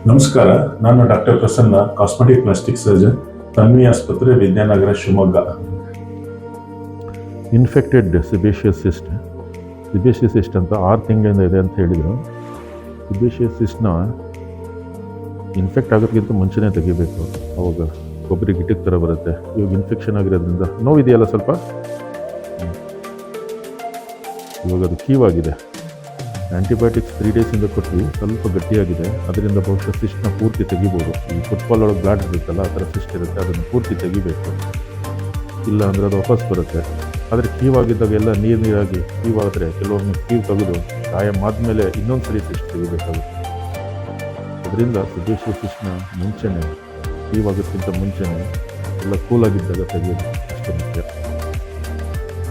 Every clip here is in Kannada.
ನಮಸ್ಕಾರ, ನಾನು doctor Prasanna, cosmetic plastic surgeon, Tanvi ಆಸ್ಪತ್ರೆ, ವಿದ್ಯಾನಗರ, ಶಿವಮೊಗ್ಗ. ಇನ್ಫೆಕ್ಟೆಡ್ ಸಿಬೇಷಿಯಸ್ ಸಿಸ್ಟ್ ಅಂತ 6 ತಿಂಗಳಿಂದ ಇದೆ ಅಂತ ಹೇಳಿದರು. ಸಿಬೇಷಿಯಸ್ ಸಿಸ್ಟ್ನ ಇನ್ಫೆಕ್ಟ್ ಆಗೋದಕ್ಕಿಂತ ಮುಂಚೆನೇ ತೆಗಿಬೇಕು, ಅವಾಗ ಕೊಬ್ಬರಿ ಗಿಟ್ಟಿಗೆ ಥರ ಬರುತ್ತೆ. ಇವಾಗ ಇನ್ಫೆಕ್ಷನ್ ಆಗಿರೋದ್ರಿಂದ ನೋವಿದೆಯಲ್ಲ ಸ್ವಲ್ಪ, ಇವಾಗ ಅದು ಕೀವಾಗಿದೆ. ಆ್ಯಂಟಿಬಯೋಟಿಕ್ಸ್ 3 ಡೇಸಿಂದ ಕೊಟ್ಟು ಸ್ವಲ್ಪ ಗಟ್ಟಿಯಾಗಿದೆ. ಅದರಿಂದ ಬಹುಶಃ ಸಿಸ್ಟ್ನ ಪೂರ್ತಿ ತೆಗಿಬೋದು. ಈ ಫುಟ್ಬಾಲ್ ಒಳಗೆ ಬ್ಲಾಡ್ ಇರುತ್ತಲ್ಲ, ಆ ಥರ ಸಿಸ್ಟ್ ಇರುತ್ತೆ, ಅದನ್ನು ಪೂರ್ತಿ ತೆಗಿಬೇಕು. ಇಲ್ಲ ಅಂದರೆ ಅದು ವಾಪಸ್ ಬರುತ್ತೆ. ಆದರೆ ಕೀವಾಗಿದ್ದಾಗ ಎಲ್ಲ ನೀರಾಗಿ ಕೀವಾದರೆ ಕೆಲವೊಮ್ಮೆ ಕೀವು ತೆಗೆದು ಗಾಯ ಆದಮೇಲೆ ಇನ್ನೊಂದು ಸರಿ ಸಿಸ್ಟ್ ತೆಗಿಬೇಕಾಗುತ್ತೆ. ಅದರಿಂದ ಸಿಬೇಷಿಯಸ್ ಸಿಸ್ಟ್ನ ಮುಂಚೆನೇ, ಕೀವಾಗೋದಕ್ಕಿಂತ ಮುಂಚೆನೇ ಎಲ್ಲ ಕೂಲಾಗಿದ್ದಾಗ ತೆಗೆಯೋದು ಅಷ್ಟೇ ಮುಖ್ಯ.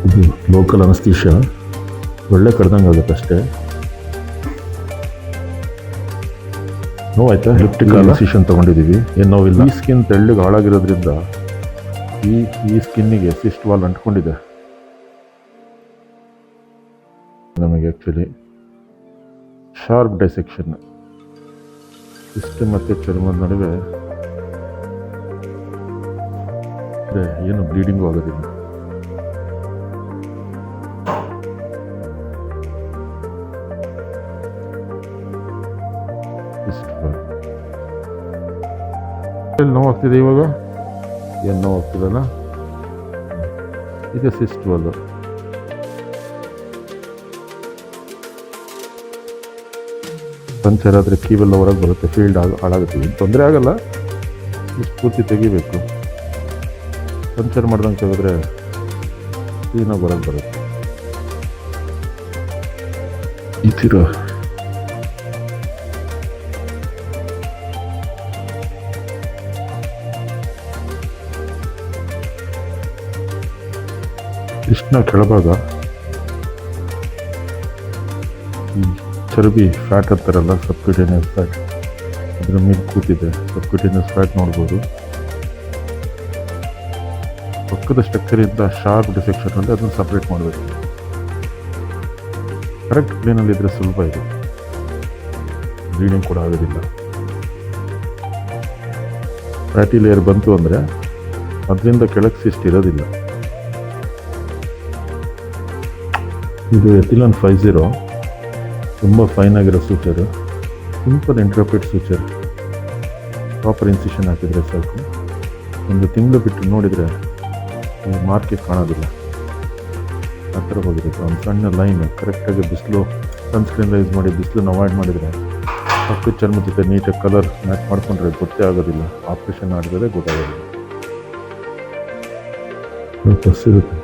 ಇದು ಲೋಕಲ್ ಅನಸ್ತೀಶಾ, ಒಳ್ಳೆ ಕಡ್ದಂಗೆ ಆಗುತ್ತೆ ಅಷ್ಟೇ. ನೋವಾಯ್ತಾ? ಎಲಿಪ್ಟಿಕಲ್ ಇನ್ಸಿಷನ್ ತೊಗೊಂಡಿದ್ದೀವಿ, ಏನು ನೋವಿಲ್ಲ. ಈ ಸ್ಕಿನ್ ತೆಳ್ಳಗೆ ಹಾಳಾಗಿರೋದ್ರಿಂದ ಈ ಸ್ಕಿನ್ನಿಗೆ ಸಿಸ್ಟ್ ವಾಲ್ ಅಂಟ್ಕೊಂಡಿದೆ. ನಮಗೆ ಆ್ಯಕ್ಚುಲಿ ಶಾರ್ಪ್ ಡೈಸೆಕ್ಷನ್, ಸಿಸ್ಟ್ ಮತ್ತು ಚರ್ಮದ ನಡುವೆ ಏನು ಬ್ಲೀಡಿಂಗು ಆಗೋದಿಲ್ಲ. ಎಲ್ಲಿ ನೋವಾಗ್ತಿದೆ ಇವಾಗ? ಏನು ನೋವಾಗ್ತಿದಲ್ಲ, ಇದೆ ಸಿಸ್ಟ್ ವಾಲು. ಪಂಚರ್ ಆದರೆ ಕೀವೆಲ್ಲ ಹೊರಗೆ ಬರುತ್ತೆ, ಫೀಲ್ಡ್ ಹಾಳಾಗುತ್ತೆ. ತೊಂದರೆ ಆಗಲ್ಲ, ಇಷ್ಟು ಪೂರ್ತಿ ತೆಗಿಬೇಕು. ಪಂಚರ್ ಮಾಡ್ದಂಗೆ ತೆಗೆದ್ರೆ ಕ್ಲೀನಾಗಿ ಹೊರಗೆ ಬರುತ್ತೆ. ಈ ಥರ ಸಿಸ್ಟ್ನ ಕೆಳಭಾಗ ಈ ಚರ್ಬಿ ಫ್ಯಾಟ್ ಅಂತಾರಲ್ಲ, ಸಬ್ಕ್ಯೂಟೇನಿಯಸ್ ಫ್ಯಾಟ್, ಅದರ ಮೇಲೆ ಕೂತಿದೆ. ಸಬ್ಕ್ಯೂಟೇನಿಯಸ್ ಫ್ಯಾಟ್ ನೋಡ್ಬೋದು. ಪಕ್ಕದ ಸ್ಟ್ರಕ್ಚರಿಂದ ಶಾರ್ಪ್ ಡಿಸೆಕ್ಷನ್ ಅಂದರೆ ಅದನ್ನು ಸಪ್ರೇಟ್ ಮಾಡಬೇಕು. ಕರೆಕ್ಟ್ ಪ್ಲೇನಲ್ಲಿ ಇದ್ದರೆ ಸುಲಭ ಇದೆ, ಬ್ಲೀಡಿಂಗ್ ಕೂಡ ಆಗೋದಿಲ್ಲ. ಫ್ಯಾಟಿ ಲೇಯರ್ ಬಂತು ಅಂದರೆ ಅದರಿಂದ ಕೆಳಗೆ ಸಿಸ್ಟ್ ಇರೋದಿಲ್ಲ. ಇದು ಎಥಿಲಾನ್ 50, ತುಂಬ ಫೈನ್ ಆಗಿರೋ ಸೂಚರು, ಸಿಂಪಲ್ ಇಂಟ್ರಪ್ರಿಟ್ ಸೂಚರ್. ಪ್ರಾಪರ್ ಇನ್ಸಿಷನ್ ಹಾಕಿದರೆ ಸಾಕು. 1 ತಿಂಗಳು ಬಿಟ್ಟು ನೋಡಿದರೆ ಮಾರ್ಕೆ ಕಾಣೋದಿಲ್ಲ, ಆ ಥರ ಹೋಗಿರುತ್ತೆ. ಒಂದು ಸಣ್ಣ ಲೈನ್ ಕರೆಕ್ಟಾಗಿ ಬಿಸಿಲು, ಸನ್ಸ್ಕ್ರೀನ್ ಯೂಸ್ ಮಾಡಿ ಬಿಸಿಲನ್ನು ಅವಾಯ್ಡ್ ಮಾಡಿದರೆ ಪಕ್ಕದ ಚರ್ಮದ ಜೊತೆ ನೀಟಾಗಿ ಕಲರ್ ಮ್ಯಾಚ್ ಮಾಡಿಕೊಂಡ್ರೆ ಗೊತ್ತೇ ಆಗೋದಿಲ್ಲ. ಆಪ್ರೇಷನ್ ಮಾಡಿದರೆ ಗೊತ್ತಾಗೋದಿಲ್ಲ. ಇರುತ್ತೆ.